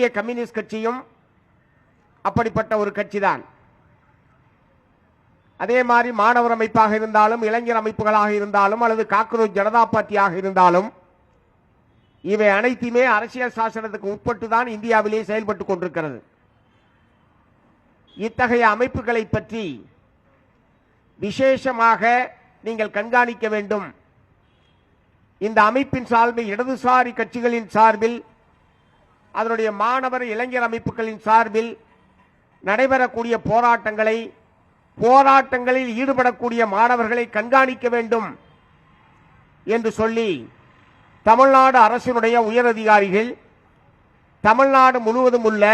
இந்திய கம்யூனிஸ்ட் கட்சியும் அப்படிப்பட்ட ஒரு கட்சிதான். அதே மாதிரி மாணவர் அமைப்பாக இருந்தாலும், இளைஞர் அமைப்புகளாக இருந்தாலும், அல்லது காக்ரோச் ஜனதா பார்ட்டியாக இருந்தாலும், இவை அனைத்துமே அரசியல் சாசனத்துக்கு உட்பட்டு தான் இந்தியாவிலே செயல்பட்டுக் கொண்டிருக்கிறது. இத்தகைய அமைப்புகளை பற்றி விசேஷமாக நீங்கள் கண்காணிக்க வேண்டும். இந்த அமைப்பின் சார்பில், இடதுசாரி கட்சிகளின் சார்பில், அதனுடைய மாணவர் இளைஞர் அமைப்புகளின் சார்பில் நடைபெறக்கூடிய போராட்டங்களில் ஈடுபடக்கூடிய மாணவர்களை கண்காணிக்க வேண்டும் என்று சொல்லி தமிழ்நாடு அரசினுடைய உயரதிகாரிகள் தமிழ்நாடு முழுவதும் உள்ள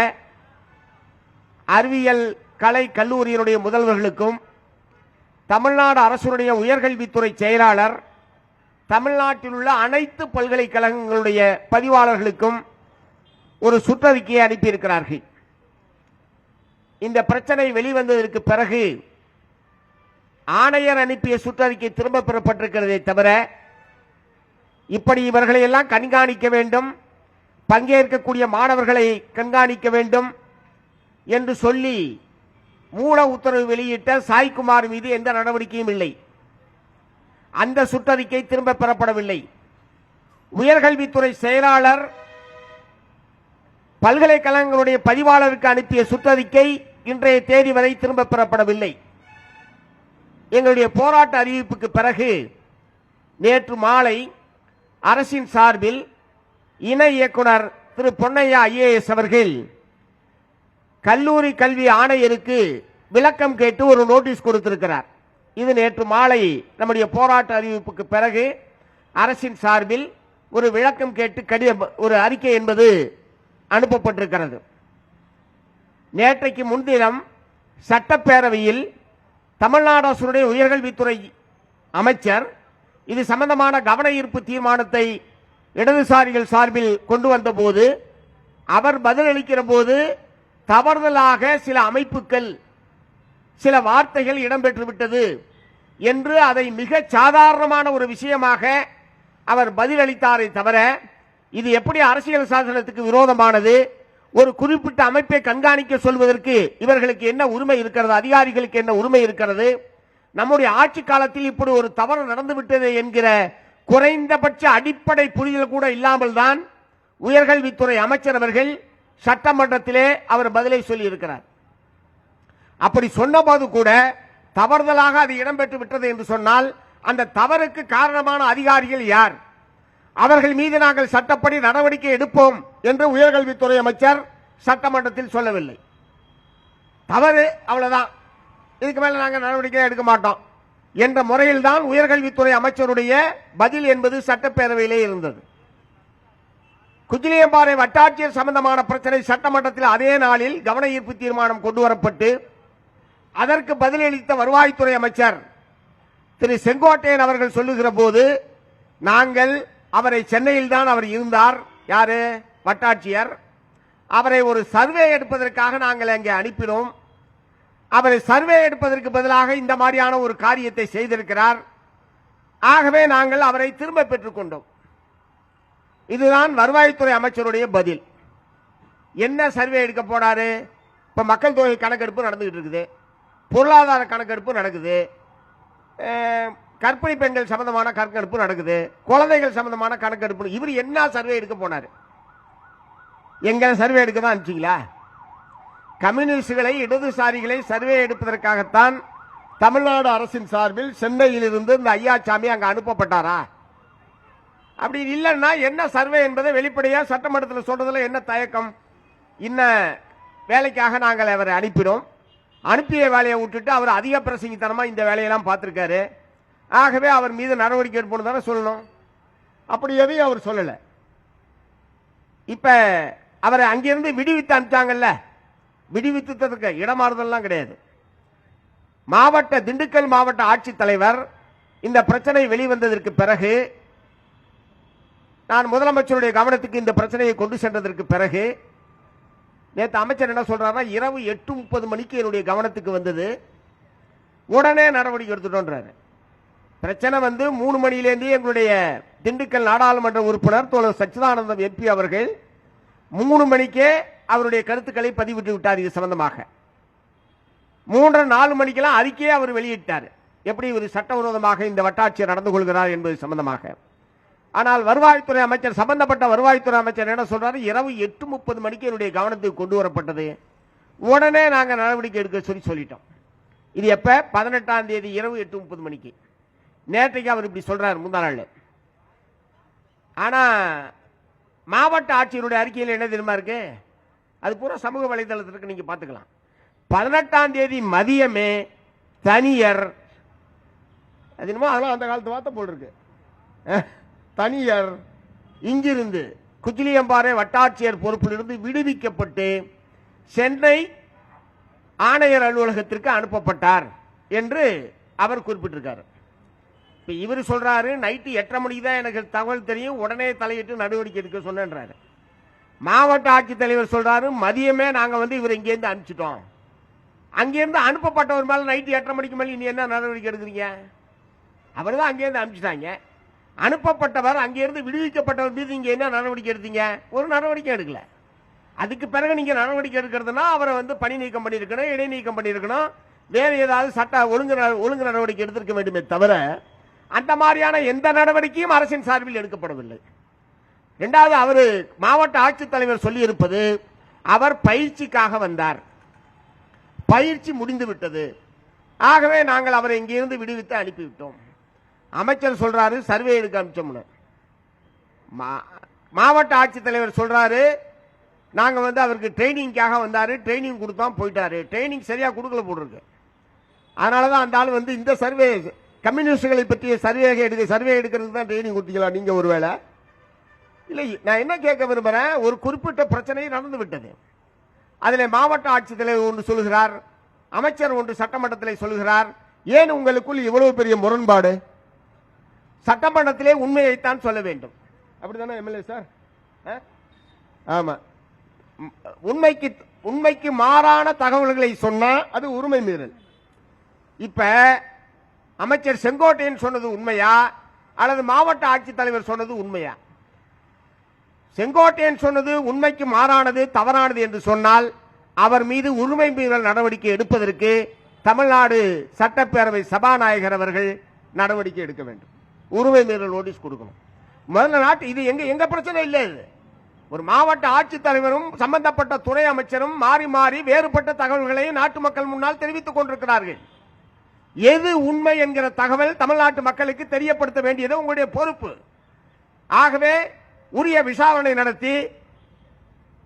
அறிவியல் கலை கல்லூரியினுடைய முதல்வர்களுக்கும், தமிழ்நாடு அரசுடைய உயர்கல்வித்துறை செயலாளர், தமிழ்நாட்டில் உள்ள அனைத்து பல்கலைக்கழகங்களுடைய பதிவாளர்களுக்கும் ஒரு சுற்றறிக்கையை அனுப்பியிருக்கிறார்கள். இந்த பிரச்சனை வெளிவந்ததற்கு பிறகு ஆணையர் அனுப்பிய சுற்றறிக்கை திரும்ப பெறப்பட்டிருக்கிறதே தவிர, இப்படி இவர்களை எல்லாம் கண்காணிக்க வேண்டும், பங்கேற்கக்கூடிய மாணவர்களை கண்காணிக்க வேண்டும் என்று சொல்லி மூல உத்தரவு வெளியிட்ட சாய்குமார் மீது எந்த நடவடிக்கையும் இல்லை. அந்த சுற்றறிக்கை திரும்ப பெறப்படவில்லை. உயர்கல்வித்துறை செயலாளர் பல்கலைக்கழகங்களுடைய பதிவாளருக்கு அனுப்பிய சுற்றறிக்கை இன்றைய தேதி வரை திரும்ப பெறப்படவில்லை. எங்களுடைய போராட்ட அறிவிப்புக்கு பிறகு நேற்று மாலை அரசின் சார்பில் இணை இயக்குனர் திரு பொன்னையா IAS அவர்கள் கல்லூரி கல்வி ஆணையருக்கு விளக்கம் கேட்டு ஒரு நோட்டீஸ் கொடுத்திருக்கிறார். இது நேற்று மாலை நம்முடைய போராட்ட அறிவிப்புக்கு பிறகு அரசின் சார்பில் ஒரு விளக்கம் கேட்டு ஒரு அறிக்கை என்பது அனுப்பப்பட்டிருக்கிறது. நேற்றைக்கு முன்தினம் சட்டப்பேரவையில் தமிழ்நாடு அரசுடைய உயர்கல்வித்துறை அமைச்சர் இது சம்பந்தமான கவன ஈர்ப்பு தீர்மானத்தை இடதுசாரிகள் சார்பில் கொண்டு வந்த போது, அவர் பதிலளிக்கிற போது தவறுதலாக சில அமைப்புகள் சில வார்த்தைகள் இடம்பெற்றுவிட்டது என்று அதை மிக சாதாரணமான ஒரு விஷயமாக அவர் பதிலளித்தாரே தவிர, இது எப்படி அரசியல் சாசனத்துக்கு விரோதமானது, ஒரு குறிப்பிட்ட அமைப்பை கண்காணிக்க சொல்வதற்கு இவர்களுக்கு என்ன உரிமை இருக்கிறது, அதிகாரிகளுக்கு என்ன உரிமை இருக்கிறது, நம்முடைய ஆட்சி காலத்தில் இப்படி ஒரு தவறு நடந்துவிட்டது என்கிற குறைந்தபட்ச அடிப்படை புரிதல் கூட இல்லாமல் தான் உயர்கல்வித்துறை அமைச்சர் அவர்கள் சட்டமன்றத்திலே அவர் பதிலை சொல்லி இருக்கிறார். அப்படி சொன்னபோது கூட தவறுதலாக அது இடம்பெற்று விட்டது என்று சொன்னால் அந்த தவறுக்கு காரணமான அதிகாரிகள் யார், அவர்கள் மீது நாங்கள் சட்டப்படி நடவடிக்கை எடுப்போம் என்று உயர்கல்வித்துறை அமைச்சர் சட்டமன்றத்தில் சொல்லவில்லை. தவறு அவ்வளவுதான், இதுக்கு மேல நாங்கள் நடவடிக்கை எடுக்க மாட்டோம் என்ற முறையில் தான் உயர்கல்வித்துறை அமைச்சருடைய பதில் என்பது சட்டப்பேரவையிலே இருந்தது. குஜிலியம்பாறை வட்டாட்சியர் சம்பந்தமான பிரச்சனை சட்டமன்றத்தில் அதே நாளில் கவன ஈர்ப்பு தீர்மானம் கொண்டு வரப்பட்டு அதற்கு பதிலளித்த வருவாய்த்துறை அமைச்சர் திரு செங்கோட்டையன் அவர்கள் சொல்லுகிற போது, நாங்கள் அவரை சென்னையில் தான் அவர் இருந்தார், யாரு வட்டாட்சியர், அவரை ஒரு சர்வே எடுப்பதற்காக நாங்கள் அங்கே அனுப்பினோம், அவரை சர்வே எடுப்பதற்கு பதிலாக இந்த மாதிரியான ஒரு காரியத்தை செய்திருக்கிறார், ஆகவே நாங்கள் அவரை திரும்ப பெற்றுக் கொண்டோம். இதுதான் வருவாய்த்துறை அமைச்சருடைய பதில். என்ன சர்வே எடுக்க போனாரு? இப்ப மக்கள் தொகை கணக்கெடுப்பு நடந்துகிட்டு இருக்குது, பொருளாதார கணக்கெடுப்பு நடக்குது, கர்ப்பிணி பெண்கள் சம்பந்தமான கணக்கெடுப்பு நடக்குது, குழந்தைகள் சம்பந்தமான கணக்கெடுப்பு. இவர் என்ன சர்வே எடுக்க போனாரு? எங்க சர்வே எடுக்க தான் அனுப்பிச்சீங்களா? கம்யூனிஸ்டுகளை இடதுசாரிகளை சர்வே எடுப்பதற்காகத்தான் தமிழ்நாடு அரசின் சார்பில் சென்னையில் இருந்து இந்த ஐயாசாமி அங்க அனுப்பப்பட்டாரா? அப்படி இல்லைன்னா என்ன சர்வே என்பதை வெளிப்படையா சட்டமன்றத்தில் சொல்றதுல என்ன தயக்கம்? இன்ன வேலைக்காக நாங்கள் அவரை அனுப்பினோம், அனுப்பிய வேலையை விட்டுட்டு அவர் அதிக பிரசங்கித்தனமா இந்த வேலையெல்லாம் பார்த்திருக்காரு, ஆகவே அவர் மீது நடவடிக்கை எடுப்போம் தானே சொல்லணும். அப்படி எதையும் அவர் சொல்லல. இப்ப அவரை அங்கிருந்து விடுவித்து அனுப்பிச்சாங்கல்ல, விடுவித்ததுக்கு இடமாறுதல்லாம் கிடையாது. திண்டுக்கல் மாவட்ட ஆட்சித்தலைவர் இந்த பிரச்சனை வெளிவந்ததற்கு பிறகு, நான் முதலமைச்சருடைய கவனத்துக்கு இந்த பிரச்சனையை கொண்டு சென்றதற்கு பிறகு, நேற்று அமைச்சர் என்ன சொல்றாருன்னா, இரவு 8:30 மணிக்கு என்னுடைய கவனத்துக்கு வந்தது, உடனே நடவடிக்கை எடுத்துட்டோன்றாரு. பிரச்சனை 3 மணியிலேருந்து எங்களுடைய திண்டுக்கல் நாடாளுமன்ற உறுப்பினர் தோழர் சச்சிதானந்தம் MP அவர்கள் 3 மணிக்கே அவருடைய கருத்துக்களை பதிவிட்டு விட்டார். இது சம்பந்தமாக 3-4 மணிக்கெல்லாம் அறிக்கையை அவர் வெளியிட்டார், எப்படி ஒரு சட்டவிரோதமாக இந்த வட்டாட்சியர் நடந்து கொள்கிறார் என்பது சம்பந்தமாக. ஆனால் வருவாய்த்துறை அமைச்சர், சம்பந்தப்பட்ட வருவாய்த்துறை அமைச்சர் என்ன சொல்றாரு, இரவு 8:30 மணிக்கு என்னுடைய கவனத்துக்கு கொண்டு வரப்பட்டது, உடனே நாங்கள் நடவடிக்கை எடுக்க சொல்லிட்டோம். இது எப்ப? 18ஆம் தேதி இரவு 8:30 மணிக்கு. நேற்றைக்கு அவர் இப்படி சொல்றாரு, முந்தா நாள். ஆனா மாவட்ட ஆட்சியருடைய அறிக்கையில் என்ன தெரியுமா இருக்கு, அது பூரா சமூக வலைதளத்திற்கு நீங்க பாத்துக்கலாம். 18ஆம் தேதி மதியமே தனியர், அது என்னமோ அதெல்லாம் அந்த காலத்து வார்த்தை போல் இருக்கு, தனியர் இங்கிருந்து குஜிலியம்பாறை வட்டாட்சியர் பொறுப்பிலிருந்து விடுவிக்கப்பட்டு சென்னை ஆணையர் அலுவலகத்திற்கு அனுப்பப்பட்டார் என்று அவர் குறிப்பிட்டிருக்காரு. இப்ப இவர் சொல்றாரு, நைட்டு 8:30 மணிக்கு தான் எனக்கு தகவல் தெரியும், உடனே தலையிட்டு நடவடிக்கை எடுக்க சொன்னாரு. மாவட்ட ஆட்சித்தலைவர் சொல்றாரு, மதியமே நாங்க இவர் இங்கேருந்து அனுப்பிச்சிட்டோம். அங்கிருந்து அனுப்பப்பட்டவர் மேல நைட்டு 8:30 மணிக்கு மேலே நீ என்ன நடவடிக்கை எடுக்கிறீங்க? அவர் தான் அங்கேருந்து அனுப்பிச்சிட்டாங்க. அனுப்பப்பட்டவர் அங்கிருந்து விடுவிக்கப்பட்டவர் மீது நீங்க என்ன நடவடிக்கை எடுத்தீங்க? ஒரு நடவடிக்கை எடுக்கல. அதுக்கு பிறகு நீங்க நடவடிக்கை எடுக்கிறதுனா அவரை பணி நீக்கம் பண்ணியிருக்கணும், இடைநீக்கம் பண்ணியிருக்கணும், வேற ஏதாவது சட்ட ஒழுங்கு நடவடிக்கை எடுத்திருக்க வேண்டுமே தவிர அந்த மாதிரியான எந்த நடவடிக்கையும் அரசின் சார்பில் எடுக்கப்படவில்லை. இரண்டாவது, அவர் மாவட்ட ஆட்சித்தலைவர் சொல்லி இருப்பது, அவர் பயிற்சிக்காக வந்தார், பயிற்சி முடிந்து விட்டது, ஆகவே நாங்கள் அவரை இங்கிருந்து விடுவித்து அனுப்பிவிட்டோம். அமைச்சர் சொல்றாரு சர்வே எடுக்க அனுப்பிச்சோம்னு. மாவட்ட ஆட்சித்தலைவர் சொல்றாரு நாங்க அவருக்கு ட்ரைனிங்காக வந்தாரு, ட்ரைனிங் கொடுத்தோம் போயிட்டாரு, ட்ரைனிங் சரியா கொடுக்கல போட்டிருக்கு. அதனாலதான் அந்த ஆள் இந்த சர்வே கம்யூனிஸ்டுகளை பற்றிய சர்வே எடுக்கிறதுக்கு தான் ட்ரைனிங் கொடுத்தீங்களா நீங்க? ஒருவேளை இல்லை. நான் என்ன கேட்க விரும்புறேன், ஒரு குறிப்பிட்ட பிரச்சனை நடந்து விட்டது, அதில் மாவட்ட ஆட்சித்தலைவர் ஒன்று சொல்லுகிறார், அமைச்சர் ஒன்று சட்டமன்றத்தில் சொல்லுகிறார். ஏன் உங்களுக்குள் இவ்வளவு பெரிய முரண்பாடு? சட்டமன்றத்திலே உண்மையைத்தான் சொல்ல வேண்டும், அப்படித்தானே எம்எல்ஏ சார்? ஆமா, உண்மைக்கு மாறான தகவல்களை சொன்னா அது உரிமை மீறல். இப்ப அமைச்சர் செங்கோட்டையன் சொன்னது உண்மையா அல்லது மாவட்ட ஆட்சித்தலைவர் சொன்னது உண்மையா? செங்கோட்டையன் சொன்னது உண்மைக்கு மாறானது, தவறானது என்று சொன்னால் அவர் மீது உரிமை மீறல் நடவடிக்கை எடுப்பதற்கு தமிழ்நாடு சட்டப்பேரவை சபாநாயகர் அவர்கள் நடவடிக்கை எடுக்க வேண்டும், உரிமை மீறல் நோட்டீஸ் கொடுக்கணும். முதல்ல நாட்டு இது எங்க பிரச்சனை இல்லை. ஒரு மாவட்ட ஆட்சித்தலைவரும் சம்பந்தப்பட்ட துறை அமைச்சரும் மாறி மாறி வேறுபட்ட தகவல்களை நாட்டு மக்கள் முன்னால் தெரிவித்துக் கொண்டிருக்கிறார்கள். எது உண்மை என்கிற தகவல் தமிழ்நாட்டு மக்களுக்கு தெரியப்படுத்த வேண்டியது உங்களுடைய பொறுப்பு. ஆகவே உரிய விசாரணை நடத்தி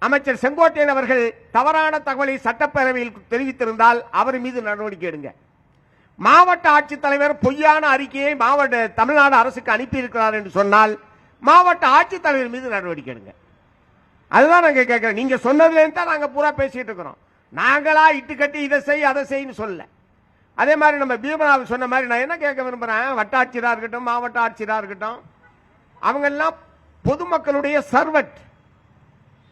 அமைச்சர் செங்கோட்டையன் அவர்கள் தவறான தகவலை சட்டப்பேரவையில் தெரிவித்திருந்தால் அவர் மீது நடவடிக்கை எடுங்க. மாவட்ட ஆட்சித்தலைவர் பொய்யான அறிக்கையை தமிழ்நாடு அரசுக்கு அனுப்பி இருக்கிறார் என்று சொன்னால் மாவட்ட ஆட்சித்தலைவர் மீது நடவடிக்கை எடுங்க. அதுதான் நாங்க கேட்கிறோம். நீங்க சொன்னதுல தான் நாங்க பூரா பேசிட்டு இருக்கிறோம். நாங்களா இட்டு கட்டி இதை செய் அதை செய்யு சொல்ல. அதே மாதிரி நம்ம பீமராவ் சொன்ன மாதிரி நான் என்ன கேட்க விரும்புறேன், வட்டாட்சியரா இருக்கட்டும் மாவட்ட ஆட்சியரா இருக்கட்டும், அவங்க எல்லாம் பொதுமக்களுடைய சர்வெண்ட்.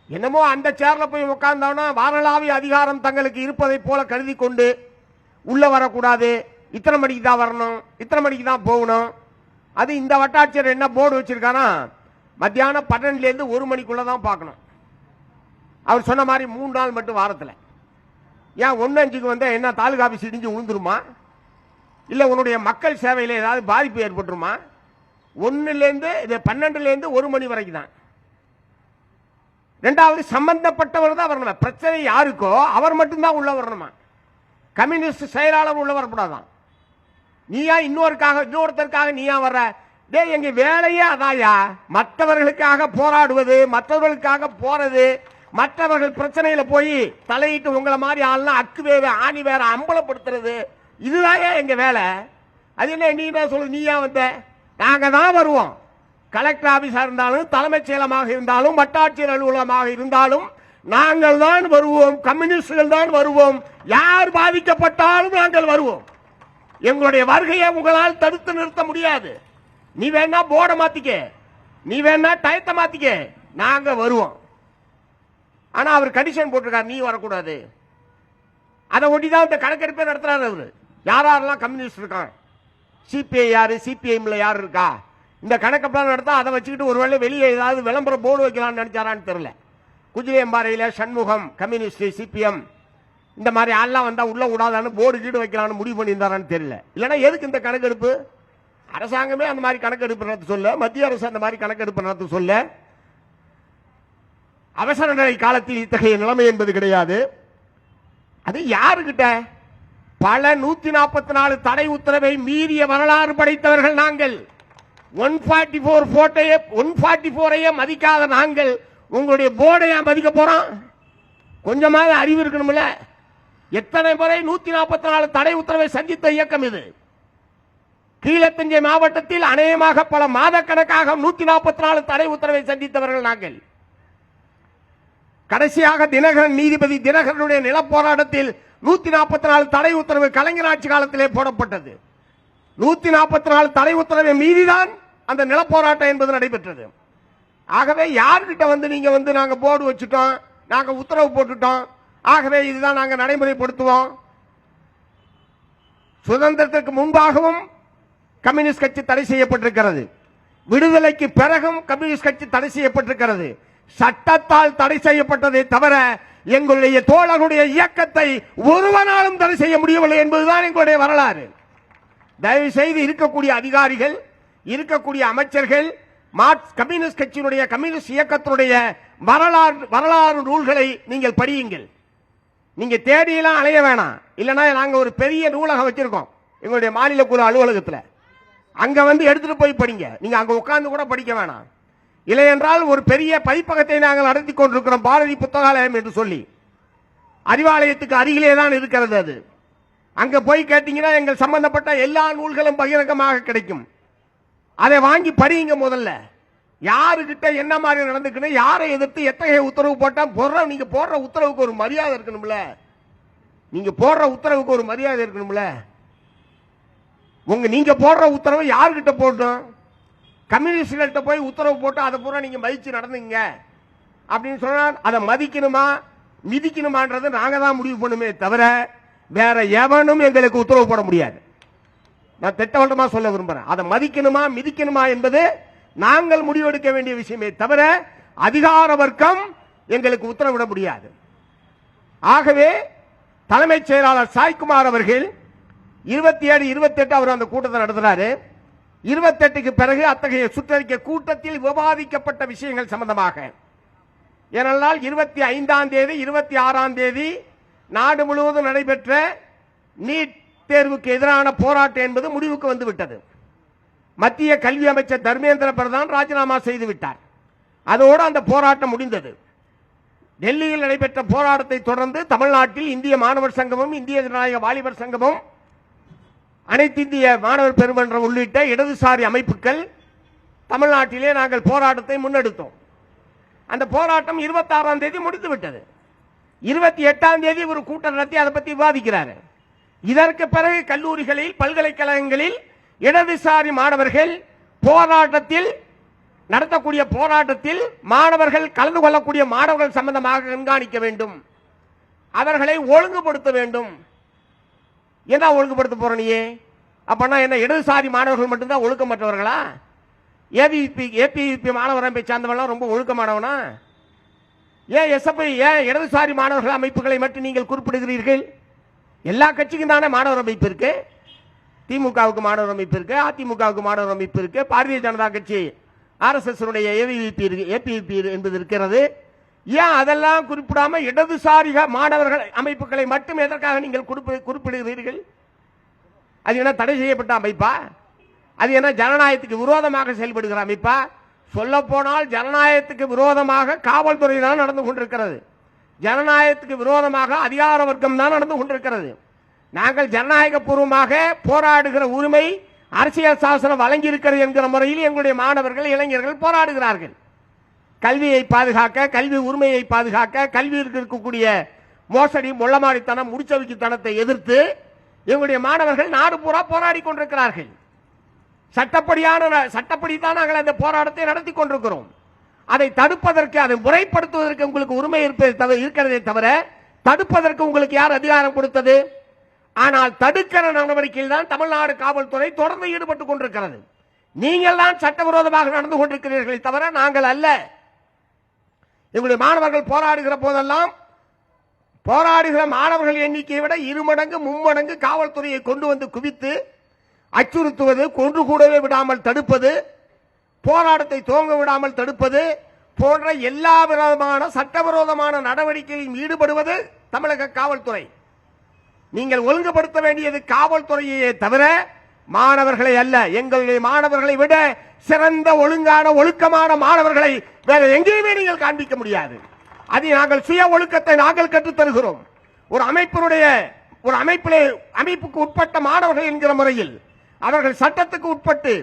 என்னமோ அந்த சேர்ல போய் உட்கார்ந்தோம்னா வாரளாவிய அதிகாரம் தங்களுக்கு இருப்பதை போல கருதி கொண்டு உள்ள வரக்கூடாது, இத்தனை மணிக்கு தான் வரணும், இத்தனை மணிக்கு தான் போகணும். அது இந்த வட்டாட்சியர் என்ன போர்டு வச்சிருக்கானா, மத்தியானம் 12 to 1 மணிக்குள்ளதான் பார்க்கணும். அவர் சொன்ன மாதிரி 3 நாள் மட்டும் வாரத்தில். ஏன் 1-5க்கு வந்தா என்ன தாலுகா ஆபீஸ் இடிஞ்சு விழுந்துருமா? இல்ல உன்னுடைய மக்கள் சேவையில் ஏதாவது பாதிப்பு ஏற்பட்டுருமா? 12 1 மணி வரைக்கும் தான். இரண்டாவது, சம்பந்தப்பட்டவர் தான் வரணும். பிரச்சனை யாருக்கோ அவர் மட்டும்தான் உள்ள வரணுமா? கம்யூனிஸ்ட் செயலாளர் உள்ள வரக்கூடாதான். நீயா இன்னொருத்தருக்காக நீயா வர்ற? டே, எங்க வேலையே அதாயா, மற்றவர்களுக்காக போராடுவது, மற்றவர்களுக்காக போறது, மற்றவர்கள் பிரச்சனையில போய் தலையிட்டு உங்களை மாதிரி ஆள்லாம் அக்கு வேற ஆணி வேற அம்பலப்படுத்துறது, இதுதான் எங்க வேலை. அது என்ன நீ தான் சொல்லு, நீயா வந்த? நாங்க தான் வருவோம். கலெக்டர் ஆபீஸா இருந்தாலும், தலைமைச் செயலமாக இருந்தாலும், வட்டாட்சியர் அலுவலகமாக இருந்தாலும் நாங்கள் தான் வருவோம். கம்யூனிஸ்டுகள் தான் வருவோம். யார் பாதிக்கப்பட்டாலும் நாங்கள் வருவோம். எங்களுடைய வருகையை உங்களால் தடுத்து நிறுத்த முடியாது. நீ வேணா போர்டை மாத்திக்க, நீ வேணா டயத்தை மாத்திக்க, நாங்க வருவோம். ஆனா அவர் கண்டிஷன் போட்டிருக்காரு, நீ வரக்கூடாது. அதை ஒட்டிதான் இந்த கணக்கெடுப்பே நடத்துறாரு. அவரு யாரெல்லாம் கம்யூனிஸ்ட் இருக்கான், சிபிஐ யாரு, சிபிஐஎம்ல யாரு இருக்கா, இந்த கணக்கெடுப்பு நடத்தா அதை வச்சுக்கிட்டு ஒருவேளை வெளியே ஏதாவது விளம்பர போர்டு வைக்கலாம்னு நினைச்சாரான்னு தெரியல. குஜிலியம்பாறையில் சண்முகம் கம்யூனிஸ்ட் சிபிஎம் இந்த மாதிரி ஆள்லாம் வந்தா உள்ள விடாதான்னு போர்டு கீடு வைக்கலாம்னு முடிவு பண்ணியிருந்தாரான்னு தெரியல. இல்லைன்னா எதுக்கு இந்த கணக்கெடுப்பு? அரசாங்கமே அந்த மாதிரி கணக்கெடுப்பு நடத்த சொல்ல, மத்திய அரசு அந்த மாதிரி கணக்கெடுப்பு நடத்த சொல்ல. அவசர நிலை காலத்தில் இத்தகைய நிலைமை என்பது கிடையாது. அது யாருக்கிட்ட? பல 144 தடை உத்தரவை மீறிய வரலாறு படைத்தவர்கள் நாங்கள். 144 மதிக்காத நாங்கள் உங்களுடைய போர்டையா மதிக்க போறோம்? கொஞ்சமாவது அறிவு இருக்கணும்ல. எத்தனை முறை 144 தடை உத்தரவை சந்தித்த இயக்கம் இது. கீழத்தஞ்சை மாவட்டத்தில் அநேகமாக பல மாத கணக்காக 144 தடை உத்தரவை சந்தித்தவர்கள் நாங்கள். கடைசியாக தினகரன் நீதிபதி தினகரனுடைய நில போராட்டத்தில் 144 தடை உத்தரவு கலைஞர் ஆட்சி காலத்திலே போடப்பட்டது. 144 தடை உத்தரவை மீறிதான் அந்த நில போராட்டம் என்பது நடைபெற்றது. ஆகவே யார்கிட்ட நீங்க நாங்க போர்டு வச்சுட்டோம், நாங்க உத்தரவு போட்டுட்டோம், ஆகவே இதுதான் நாங்க நடைமுறைப்படுத்துவோம். சுதந்திரத்திற்கு முன்பாகவும் கம்யூனிஸ்ட் கட்சி தடை செய்யப்பட்டிருக்கிறது. விடுதலைக்கு பிறகும் கம்யூனிஸ்ட் கட்சி தடை செய்யப்பட்டிருக்கிறது. சட்டத்தால் தடை செய்யப்பட்டதை தவிர எங்களுடைய தோழர்களுடைய இயக்கத்தை ஒருவனாலும் தடை செய்ய முடியவில்லை என்பதுதான் எங்களுடைய வரலாறு. தயவு செய்து இருக்கக்கூடிய அதிகாரிகள், இருக்கக்கூடிய அமைச்சர்கள் கம்யூனிஸ்ட் கட்சியினுடைய கம்யூனிஸ்ட் இயக்கத்தினுடைய வரலாறு நூல்களை நீங்கள் படியுங்கள். நீங்க தேடியெல்லாம் அலைய வேணாம். இல்லைன்னா நாங்க ஒரு பெரிய நூலகம் வச்சிருக்கோம் எங்களுடைய மாநில குழு அலுவலகத்தில். அங்க எடுத்துட்டு போய் படிங்க. நீங்க அங்க உட்கார்ந்து கூட படிக்க வேணாம். இல்லை என்றால் ஒரு பெரிய பதிப்பகத்தை நாங்கள் நடத்தி கொண்டிருக்கிறோம், பாரதி புத்தகாலயம் என்று சொல்லி. அறிவாலயத்துக்கு அருகிலே தான் இருக்கிறது அது. அங்க போய் கேட்டீங்கன்னா எங்கள் சம்பந்தப்பட்ட எல்லா நூல்களும் பகிரங்கமாக கிடைக்கும். அதை வாங்கி படியுங்க. முதல்ல யாருக்கிட்ட என்ன மாதிரி நடந்துக்கணும், யாரை எதிர்த்து எத்தகைய உத்தரவு போட்டா நீங்க போடுற உத்தரவுக்கு ஒரு மரியாதை இருக்கணும்ல. நீங்க போடுற உத்தரவுக்கு ஒரு மரியாதை இருக்கணும்ல. நீங்க போடுற உத்தரவு யாருக்கிட்ட போட்டோம்? கம்யூனிஸ்ட்கிட்ட போய் உத்தரவு போட்டு அதை பூரா நீங்க மதிச்சு நடந்துங்க அப்படின்னு சொன்னா அதை மதிக்கணுமா மிதிக்கணுமான்றது நாங்க தான் முடிவு பண்ணுமே தவிர வேற எவனும் எங்களுக்கு உத்தரவு போட முடியாது. நான் திட்டவட்டமா சொல்ல விரும்புறேன். அதை மதிக்கணுமா மிதிக்கணுமா என்பது நாங்கள் முடிவெடுக்க வேண்டிய விஷயமே தவிர அதிகார வர்க்கம் எங்களுக்கு உத்தரவிட முடியாது. ஆகவே தலைமைச் செயலாளர் சாய்குமார் அவர்கள் 27, 28 அவர் அந்த கூட்டத்தை நடத்துறாரு. 28க்கு பிறகு அத்தகைய சுற்றறிக்கை கூட்டத்தில் விவாதிக்கப்பட்ட விஷயங்கள் சம்பந்தமாக, ஏனென்றால் 25ஆம் தேதி 26ஆம் தேதி நாடு முழுவதும் நடைபெற்ற நீட் தேர்வுக்கு எதிரான போராட்டம் என்பது முடிவுக்கு வந்துவிட்டது. மத்திய கல்வி அமைச்சர் தர்மேந்திர பிரதான் ராஜினாமா செய்து விட்டார். அதோடு அந்த போராட்டம் முடிந்தது. டெல்லியில் நடைபெற்ற போராட்டத்தை தொடர்ந்து தமிழ்நாட்டில் இந்திய மாணவர் சங்கமும் இந்திய ஜனநாயக வாலிபர் சங்கமும் அனைத்து இந்திய மாணவர் பெருமன்றம் உள்ளிட்ட இடதுசாரி அமைப்புகள் தமிழ்நாட்டிலே நாங்கள் போராட்டத்தை முன்னெடுத்தோம். அந்த போராட்டம் 26ஆம் தேதி முடித்து விட்டது. 28ஆம் தேதி ஒரு கூட்டம் நடத்தி அதை பற்றி விவாதிக்கிறார். இதற்கு பிறகு கல்லூரிகளில் பல்கலைக்கழகங்களில் இடதுசாரி மாணவர்கள் போராட்டத்தில் நடத்தக்கூடிய போராட்டத்தில் மாணவர்கள் கலந்து கொள்ளக்கூடிய மாணவர்கள் சம்பந்தமாக கண்காணிக்க வேண்டும், அவர்களை ஒழுங்குபடுத்த வேண்டும். என்ன ஒழுங்குபடுத்த போற நீ? அப்பனா என்ன இடதுசாரி மாணவர்கள் மட்டும்தான் ஒழுக்கமற்றவர்களா? ஏபிவிபி மாணவர் அமைப்பை சார்ந்தவர்கள் ரொம்ப ஒழுக்கமானவனா? ஏன் எஸ்எஃப்ஐ, ஏன் இடதுசாரி மாணவர்கள் அமைப்புகளை மட்டும் நீங்கள் குறிப்பிடுகிறீர்கள்? எல்லா கட்சிக்கும் தானே மாணவர் அமைப்பு இருக்கு. திமுகவுக்கு மாணவர் அமைப்பு இருக்கு, அதிமுகவுக்கு மாணவர் அமைப்பு இருக்கு, பாரதிய ஜனதா கட்சி RSS ஏபிவிபி என்பது இருக்கிறது. ஏன் அதெல்லாம் குறிப்பிடாம இடதுசாரி மாணவர்கள் அமைப்புகளை மட்டும் எதற்காக நீங்கள் குறிப்பிடுகிறீர்கள்? அது என்ன தடை செய்யப்பட்ட அமைப்பா? அது என்ன ஜனநாயகத்துக்கு விரோதமாக செயல்படுகிற அமைப்பா? சொல்ல போனால் ஜனநாயகத்துக்கு விரோதமாக காவல்துறை தான் நடந்து கொண்டிருக்கிறது. ஜனநாயகத்துக்கு விரோதமாக அதிகார வர்க்கம் தான் நடந்து கொண்டிருக்கிறது. நாங்கள் ஜனநாயக பூர்வமாக போராடுகிற உரிமை அரசியல் சாசனம் வழங்கி இருக்கிறது என்கிற முறையில் எங்களுடைய மாணவர்கள் இளைஞர்கள் போராடுகிறார்கள். கல்வியை பாதுகாக்க, கல்வி உரிமையை பாதுகாக்க, கல்வியில் இருக்கக்கூடிய மோசடி மொள்ளமாரித்தனம் முடிச்சவிக்குத்தனத்தை எதிர்த்து எங்களுடைய மாணவர்கள் நாடு பூரா போராடி கொண்டிருக்கிறார்கள். சட்டப்படி தான் நாங்கள் அந்த போராட்டத்தை நடத்தி கொண்டிருக்கிறோம். அதை தடுப்பதற்கு, அதை முறைப்படுத்துவதற்கு உங்களுக்கு உரிமை இருக்கிறதே தவிர தடுப்பதற்கு உங்களுக்கு யார் அதிகாரம் கொடுத்தது? ஆனால் தடுக்கிற நடவடிக்கையில் தான் தமிழ்நாடு காவல்துறை தொடர்ந்து ஈடுபட்டுக் கொண்டிருக்கிறது. நீங்கள் தான் சட்டவிரோதமாக நடந்து கொண்டிருக்கிறீர்கள் தவிர நாங்கள் அல்ல. எங்களுடைய மாணவர்கள் போராடுகிற போதெல்லாம் போராடுகிற மாணவர்கள் எண்ணிக்கையை விட 2 மடங்கு 3 மடங்கு காவல்துறையை கொண்டு வந்து குவித்து அச்சுறுத்துவது, கொன்று கூடவே விடாமல் தடுப்பது, போராட்டத்தை துவங்க விடாமல் தடுப்பது போன்ற எல்லா விதமான சட்டவிரோதமான நடவடிக்கைகளில் ஈடுபடுவது தமிழக காவல்துறை. நீங்கள் ஒழுங்குபடுத்த வேண்டியது காவல்துறையே தவிர மாணவர்களை அல்ல. எங்களுடைய மாணவர்களை விட சிறந்த ஒழுங்கான ஒழுக்கமான மாணவர்களை வேற எங்கேயுமே நீங்கள் காண்பிக்க முடியாது. அதை நாங்கள் சுய ஒழுக்கத்தை நாங்கள் கற்றுத் தருகிறோம். ஒரு அமைப்புக்கு உட்பட்ட மாணவர்கள் என்கிற முறையில் அவர்கள் சட்டத்துக்கு உட்பட்டு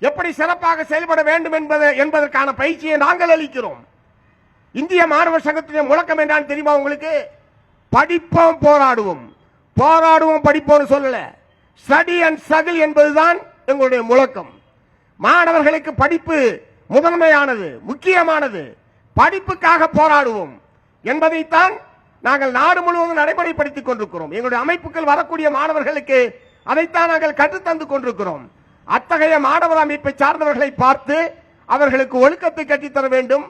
எப்படி சிறப்பாக செயல்பட வேண்டும் என்பதற்கான பயிற்சியை நாங்கள் அளிக்கிறோம். இந்திய மாணவர் சங்கத்தின் முழக்கம் என்றால் தெரியுமா உங்களுக்கு? படிப்போம் போராடுவோம், போராடுவோம் படிப்போம் சொல்லல, ஸ்டடி அண்ட் ஸ்ட்ரகிள் என்பதுதான் எங்களுடைய முழக்கம். மாணவர்களுக்கு படிப்பு முதன்மையானது, முக்கியமானது. படிப்புக்காக போராடுவோம் என்பதைத்தான் நாங்கள் நாடு முழுவதும் நடைமுறைப்படுத்திக் கொண்டிருக்கிறோம். எங்களுடைய அமைப்புகள் வரக்கூடிய மாணவர்களுக்கு அதைத்தான் நாங்கள் கற்றுத்தந்து கொண்டிருக்கிறோம். அத்தகைய மாணவர் அமைப்பை சார்ந்தவர்களை பார்த்து அவர்களுக்கு ஒழுக்கத்தை கட்டித்தர வேண்டும்,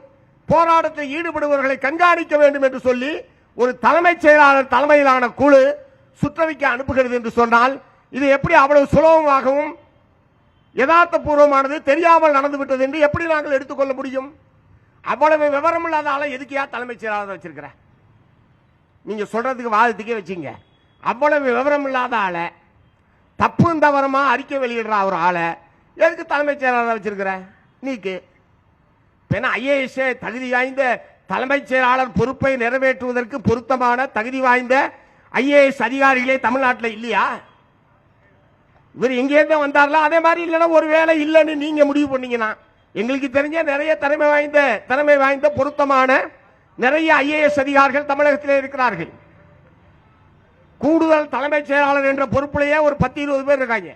போராட்டத்தில் ஈடுபடுபவர்களை கண்காணிக்க வேண்டும் என்று சொல்லி ஒரு தலைமைச் செயலாளர் தலைமையிலான குழு சுற்றறிக்கை அனுப்புகிறது என்று சொன்னால் இது எப்படி அவ்வளவு சுலபமாகவும் யதார்த்தபூர்வமானது தெரியாமல் நடந்துவிட்டது என்று எப்படி நாங்கள் எடுத்துக்கொள்ள முடியும்? அவ்வளவு விவரம் இல்லாத ஆளை எதுக்கியா தலைமைச் செயலாளர் வச்சிருக்கிற? நீங்க சொல்றதுக்கு வாதத்துக்கே வச்சுங்க. அவ்வளவு விவரம் இல்லாத ஆளை, தப்பு தவறமா அறிக்கை வெளியிடுற ஒரு ஆளை எதுக்கு தலைமைச் செயலாளர் வச்சிருக்கிற? நீக்கு ஐஏஎஸ் தகுதி வாய்ந்த தலைமைச் செயலாளர் பொறுப்பை நிறைவேற்றுவதற்கு பொருத்தமான தகுதி வாய்ந்த ஐஏஎஸ் அதிகாரிகளே தமிழ்நாட்டில் இல்லையா? இவர் எங்கேருந்து வந்தார்ல, அதே மாதிரி இல்லைன்னா ஒரு வேலை இல்லைன்னு நீங்க முடிவு பண்ணீங்கன்னா, எங்களுக்கு தெரிஞ்ச நிறைய திறமை வாய்ந்த பொருத்தமான நிறைய ஐஏஎஸ் அதிகாரிகள் தமிழகத்திலே இருக்கிறார்கள். கூடுதல் தலைமைச் செயலாளர் என்ற பொறுப்பிலேயே ஒரு 10-20 பேர் இருக்காங்க.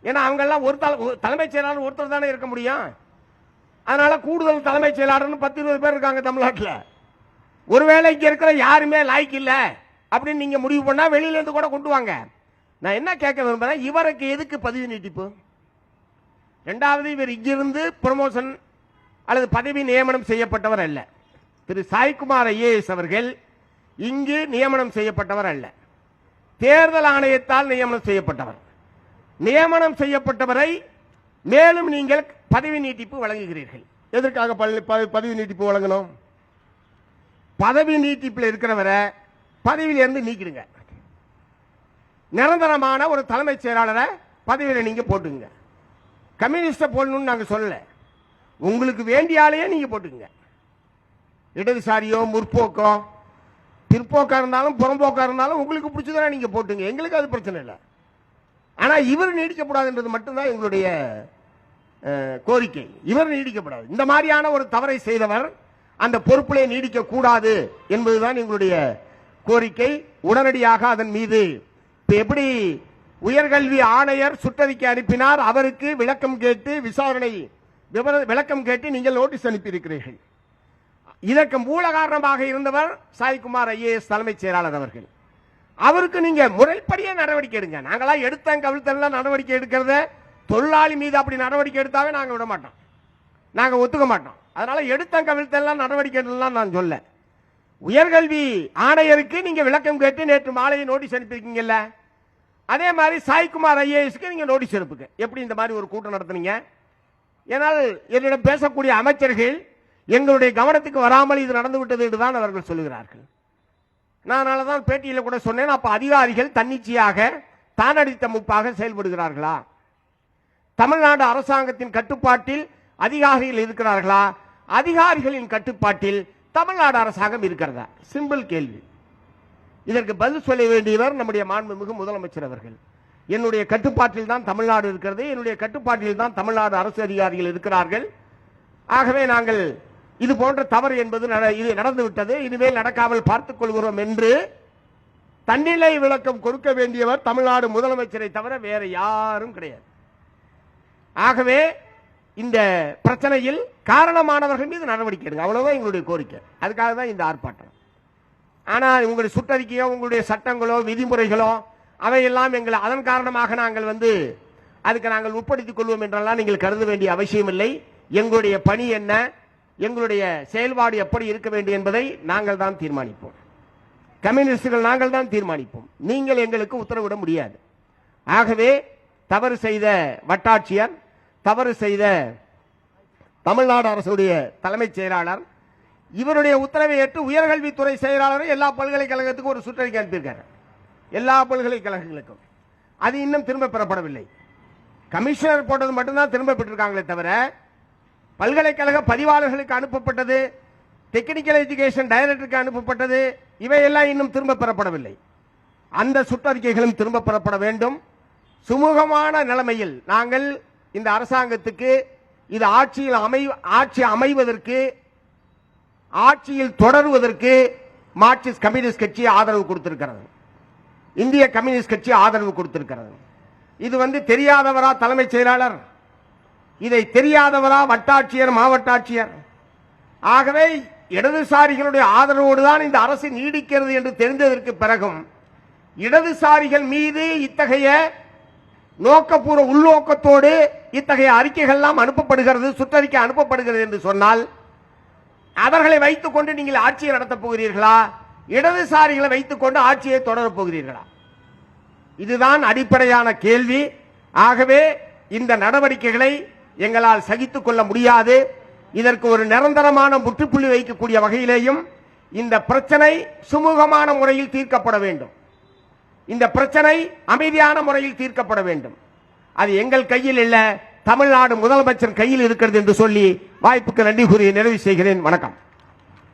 ஏன்னா அவங்க எல்லாம் ஒரு தலைமைச் செயலாளர் ஒருத்தர் தானே இருக்க முடியும். அதனால கூடுதல் தலைமைச் செயலாளர் 10-20 பேர் இருக்காங்க தமிழ்நாட்டில். ஒருவேளை இங்க இருக்கிற யாருமே லாய்க்கு இல்ல அப்படின்னு நீங்க முடிவு பண்ணா வெளியில இருந்து கூட கொண்டு வாங்க. நான் என்ன கேட்க விரும்புறேன், இவருக்கு எதுக்கு பதவி நீட்டிப்பு? இரண்டாவது, இவர் இங்கிருந்து ப்ரமோஷன் அல்லது பதவி நியமனம் செய்யப்பட்டவர் அல்ல. திரு சாய்குமார் ஐஏஎஸ் அவர்கள் இங்கு நியமனம் செய்யப்பட்டவர் அல்ல, தேர்தல் ஆணையத்தால் நியமனம் செய்யப்பட்டவர். நியமனம் செய்யப்பட்டவரை மேலும் நீங்கள் பதவி நீட்டிப்பு வழங்குகிறீர்கள். எதற்காக பதவி நீட்டிப்பு வழங்கணும்? பதவி நீட்டிப்பில் இருக்கிறவரை பதவியிலிருந்து நீக்கிடுங்க. நிரந்தரமான ஒரு தலைமைச் செயலாளரை பதவியில் நீங்க போட்டுங்க. கம்யூனிஸ்ட போடணும்னு நாங்க சொல்லல, உங்களுக்கு வேண்டியாலேயே நீங்க போட்டுங்க. இடதுசாரியோ முற்போக்கோ பிற்போக்கா இருந்தாலும் புறம்போக்கா இருந்தாலும் உங்களுக்கு பிடிச்சதான நீங்க போட்டுங்க, எங்களுக்கு அது பிரச்சனை இல்லை. ஆனா இவர் நீடிக்கப்படாதுன்றது மட்டும்தான் எங்களுடைய கோரிக்கை. இவர் நீடிக்கப்படாது. இந்த மாதிரியான ஒரு தவறை செய்தவர் அந்த பொறுப்பிலே நீடிக்க கூடாது என்பதுதான் எங்களுடைய கோரிக்கை. உடனடியாக அதன் மீது எப்படி உயர்கல்வி ஆணையர் சுற்றறிக்கை அனுப்பினார், அவருக்கு விளக்கம் கேட்டு விசாரணை விளக்கம் கேட்டு நீங்கள் நோட்டீஸ் அனுப்பி இருக்கிறீர்கள். இதற்கு மூல காரணமாக இருந்தவர் சாய்குமார் ஐஏஎஸ் தலைமைச் செயலாளர் அவர்கள். அவருக்கு நீங்க முறைப்படியே நடவடிக்கை எடுங்க. நாங்களா எடுத்தேன் கவிழ்த்தெல்லாம் நடவடிக்கை எடுக்கிறத தொழிலாளி மீது அப்படி நடவடிக்கை எடுத்தாவே நாங்க விட மாட்டோம், நாங்க ஒத்துக்க மாட்டோம். அதனால எடுத்தேன் கவிழ்த்தெல்லாம் நடவடிக்கை எடுக்கலாம் நான் சொல்ல. உயர்கல்வி ஆணையருக்கு நீங்க விளக்கம் கேட்டு நேற்று மாலையை நோட்டீஸ் அனுப்பியிருக்கீங்கல்ல, அதே மாதிரி சாய்குமார் ஐஏஎஸ்க்கு நீங்க நோட்டீஸ் அனுப்புங்க. எப்படி இந்த மாதிரி ஒரு கூட்டம் நடத்துனீங்க? ஏனால் என்னிடம் பேசக்கூடிய அமைச்சர்கள் எங்களுடைய கவனத்துக்கு வராமல் இது நடந்து விட்டது என்றுதான் அவர்கள் சொல்லுகிறார்கள். நான் தான் பேட்டியில் கூட சொன்னேன், அப்ப அதிகாரிகள் தன்னிச்சையாக தானடித்த முப்பாக செயல்படுகிறார்களா? தமிழ்நாடு அரசாங்கத்தின் கட்டுப்பாட்டில் அதிகாரிகள் இருக்கிறார்களா? அதிகாரிகளின் கட்டுப்பாட்டில் தமிழ்நாடு அரசாங்கம் இருக்கிறதா? சிம்பிள் கேள்வி. இதற்கு பதில் சொல்ல வேண்டியவர் நம்முடைய மாண்புமிகு முதலமைச்சர் அவர்கள். என்னுடைய கட்டுப்பாட்டில் தான் தமிழ்நாடு இருக்கிறது, என்னுடைய கட்டுப்பாட்டில் தான் தமிழ்நாடு அரசு அதிகாரிகள் இருக்கிறார்கள். ஆகவே நாங்கள் இது போன்ற தவறு என்பது இது நடந்துவிட்டது, இனிமேல் நடக்காமல் பார்த்துக் கொள்கிறோம் என்று தன்னிலை விளக்கம் கொடுக்க வேண்டியவர் தமிழ்நாடு முதலமைச்சரை தவிர வேற யாரும் கிடையாது. ஆகவே இந்த பிரச்சனையில் காரணமானவர்கள் மீது நடவடிக்கை எடுங்க, அவ்வளவுதான் எங்களுடைய கோரிக்கை. அதுக்காக தான் இந்த ஆர்ப்பாட்டம். ஆனால் உங்களுடைய சுற்றறிக்கையோ உங்களுடைய சட்டங்களோ விதிமுறைகளோ அவையெல்லாம் எங்களை அதன் காரணமாக நாங்கள் அதுக்கு நாங்கள் உட்படுத்திக் கொள்வோம் என்றெல்லாம் நீங்கள் கருத வேண்டிய அவசியம் இல்லை. எங்களுடைய பணி என்ன, எங்களுடைய செயல்பாடு எப்படி இருக்க வேண்டும் என்பதை நாங்கள் தான் தீர்மானிப்போம். கம்யூனிஸ்டுகள் நாங்கள் தான் தீர்மானிப்போம். நீங்கள் எங்களுக்கு உத்தரவிட முடியாது. ஆகவே தவறு செய்த வட்டாட்சியர், தவறு செய்த தமிழ்நாடு அரசுடைய தலைமைச் செயலாளர், இவருடைய உத்தரவை ஏற்று உயர்கல்வித்துறை செயலாளர் எல்லா பல்கலைக்கழகத்துக்கும் ஒரு சுற்றறிக்கை அனுப்பியிருக்காரு. எல்லா பல்கலைக்கழகங்களுக்கும் அது இன்னும் திரும்ப பெறப்படவில்லை. கமிஷனர் போட்டது மட்டும்தான் திரும்ப பெற்றிருக்காங்களே தவிர பல்கலைக்கழக பதிவாளர்களுக்கு அனுப்பப்பட்டது, டெக்னிக்கல் எஜுகேஷன் டைரக்டருக்கு அனுப்பப்பட்டது, இவையெல்லாம் இன்னும் திரும்ப பெறப்படவில்லை. அந்த சுற்றறிக்கைகளும் திரும்ப பெறப்பட வேண்டும். சுமூகமான நிலைமையில் நாங்கள் இந்த அரசாங்கத்துக்கு இது ஆட்சி அமைவதற்கு, ஆட்சியில் தொடருவதற்கு மார்க்சிஸ்ட் கம்யூனிஸ்ட் கட்சி ஆதரவு கொடுத்திருக்கிறது. இந்திய கம்யூனிஸ்ட் கட்சி ஆதரவு கொடுத்திருக்கிறது. இது தெரியாதவரா தலைமைச் செயலாளர், இதை தெரியாதவரா வட்டாட்சியர், மாவட்டாட்சியர்? ஆகவே இடதுசாரிகளுடைய ஆதரவோடு தான் இந்த அரசு நீடிக்கிறது என்று தெரிந்ததற்கு பிறகும் இடதுசாரிகள் மீது இத்தகைய நோக்கப்பூர்வ உள்நோக்கத்தோடு இத்தகைய அறிக்கைகள் எல்லாம் அனுப்பப்படுகிறது, சுற்றறிக்கை அனுப்பப்படுகிறது என்று சொன்னால் அவர்களை வைத்துக் கொண்டு நீங்கள் ஆட்சியை நடத்தப் போகிறீர்களா? இடதுசாரிகளை வைத்துக் கொண்டு ஆட்சியை தொடரப் போகிறீர்களா? இதுதான் அடிப்படையான கேள்வி. ஆகவே இந்த நடவடிக்கைகளை எங்களால் சகித்துக் கொள்ள முடியாது. இதற்கு ஒரு நிரந்தரமான முற்றுப்புள்ளி வைக்கக்கூடிய வகையிலேயும் இந்த பிரச்சனை சுமூகமான முறையில் தீர்க்கப்பட வேண்டும். இந்த பிரச்சனை அமைதியான முறையில் தீர்க்கப்பட வேண்டும். அது எங்கள் கையில் இல்ல, தமிழ்நாடு முதலமைச்சர் கையில் இருக்கிறது என்று சொல்லி வாய்ப்புக்கு நன்றி கூறி நிறைவு செய்கிறேன். வணக்கம்.